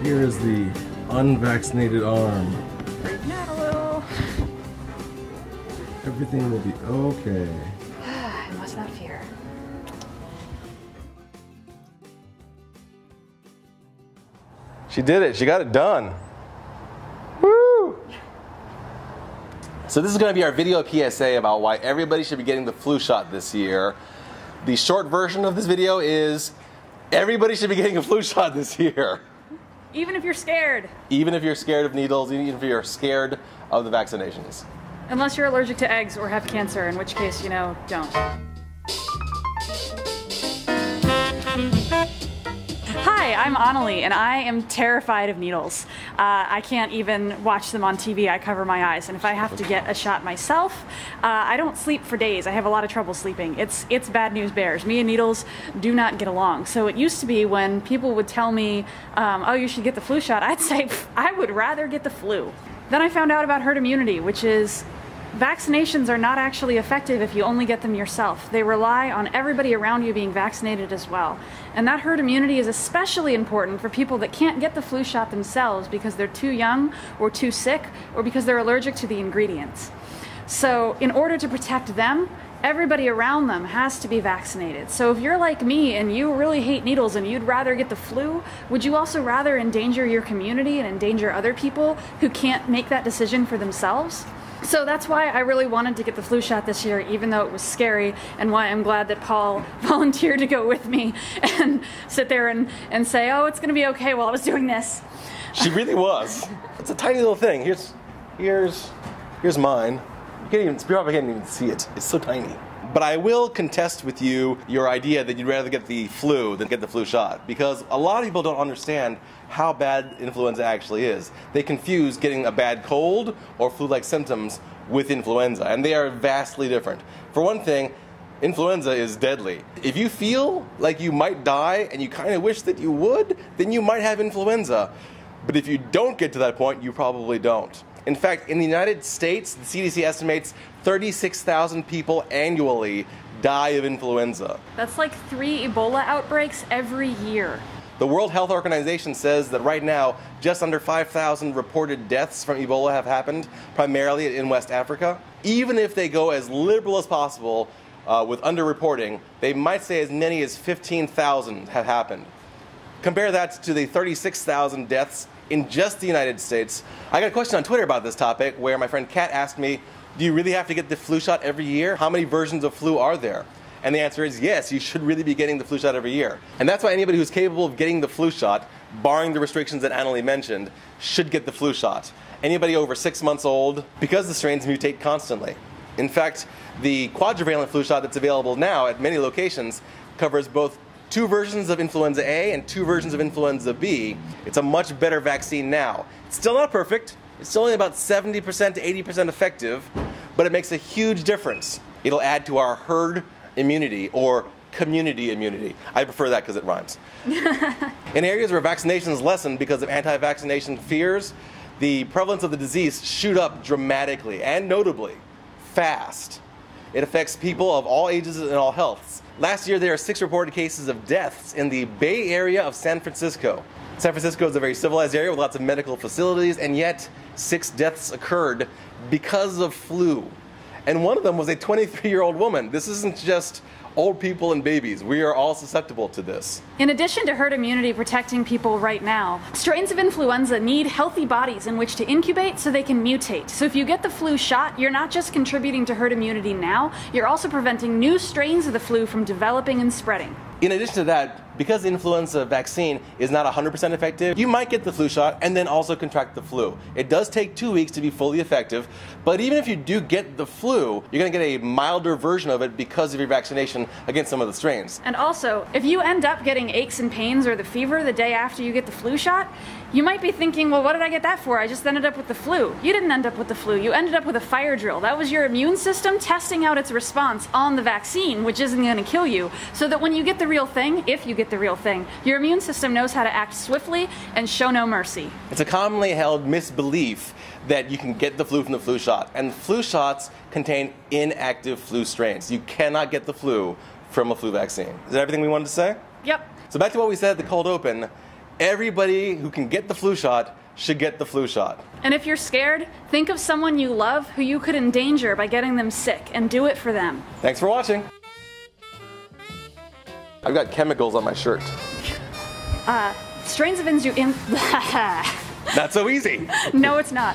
Here is the unvaccinated arm. Freaking out a little. Everything will be okay. I must not fear. She did it. She got it done. Woo! So this is going to be our video PSA about why everybody should be getting the flu shot this year. The short version of this video is everybody should be getting a flu shot this year. Even if you're scared. Even if you're scared of needles, even if you're scared of the vaccinations. Unless you're allergic to eggs or have cancer, in which case, you know, don't. Hi, I'm Annalee, and I am terrified of needles. I can't even watch them on TV. I cover my eyes, and if I have to get a shot myself, I don't sleep for days. I have a lot of trouble sleeping. It's bad news bears. Me and needles do not get along. So it used to be when people would tell me, oh, you should get the flu shot, I'd say, I would rather get the flu. Then I found out about herd immunity, which is vaccinations are not actually effective if you only get them yourself. They rely on everybody around you being vaccinated as well. And that herd immunity is especially important for people that can't get the flu shot themselves because they're too young or too sick or because they're allergic to the ingredients. So in order to protect them, everybody around them has to be vaccinated. So if you're like me and you really hate needles and you'd rather get the flu, would you also rather endanger your community and endanger other people who can't make that decision for themselves? So that's why I really wanted to get the flu shot this year, even though it was scary, and why I'm glad that Paul volunteered to go with me and sit there and say, oh, it's going to be okay while I was doing this. She really was. It's a tiny little thing. Here's mine. You probably can't even see it. It's so tiny. But I will contest with you your idea that you'd rather get the flu than get the flu shot, because a lot of people don't understand how bad influenza actually is. They confuse getting a bad cold or flu-like symptoms with influenza, and they are vastly different. For one thing, influenza is deadly. If you feel like you might die and you kind of wish that you would, then you might have influenza. But if you don't get to that point, you probably don't. In fact, in the United States, the CDC estimates 36,000 people annually die of influenza. That's like 3 Ebola outbreaks every year. The World Health Organization says that right now, just under 5,000 reported deaths from Ebola have happened, primarily in West Africa. Even if they go as liberal as possible with underreporting, they might say as many as 15,000 have happened. Compare that to the 36,000 deaths in just the United States. I got a question on Twitter about this topic where my friend Kat asked me, do you really have to get the flu shot every year? How many versions of flu are there? And the answer is yes, you should really be getting the flu shot every year. And that's why anybody who's capable of getting the flu shot, barring the restrictions that Annalee mentioned, should get the flu shot. Anybody over 6 months old, because the strains mutate constantly. In fact, the quadrivalent flu shot that's available now at many locations covers both 2 versions of influenza A and 2 versions of influenza B. It's a much better vaccine now. It's still not perfect. It's still only about 70% to 80% effective, but it makes a huge difference. It'll add to our herd immunity or community immunity. I prefer that because it rhymes. In areas where vaccinations lessen because of anti-vaccination fears, the prevalence of the disease shoot up dramatically and notably fast. It affects people of all ages and all healths. Last year, there are 6 reported cases of deaths in the Bay Area of San Francisco. San Francisco is a very civilized area with lots of medical facilities, and yet 6 deaths occurred because of flu. And one of them was a 23-year-old woman. This isn't just old people and babies. We are all susceptible to this. In addition to herd immunity protecting people right now, strains of influenza need healthy bodies in which to incubate so they can mutate. So if you get the flu shot, you're not just contributing to herd immunity now, you're also preventing new strains of the flu from developing and spreading. In addition to that, because the influenza vaccine is not 100% effective, you might get the flu shot and then also contract the flu. It does take 2 weeks to be fully effective, but even if you do get the flu, you're going to get a milder version of it because of your vaccination against some of the strains. And also, if you end up getting aches and pains or the fever the day after you get the flu shot, you might be thinking, well, what did I get that for? I just ended up with the flu. You didn't end up with the flu. You ended up with a fire drill. That was your immune system testing out its response on the vaccine, which isn't going to kill you, so that when you get the real thing, if you get the real thing, your immune system knows how to act swiftly and show no mercy. It's a commonly held misbelief that you can get the flu from the flu shot, and flu shots contain inactive flu strains. You cannot get the flu from a flu vaccine. Is that everything we wanted to say? Yep. So back to what we said at the cold open. Everybody who can get the flu shot should get the flu shot. And if you're scared, think of someone you love who you could endanger by getting them sick, and do it for them. Thanks for watching. I've got chemicals on my shirt. Strains of Not so easy. No, it's not.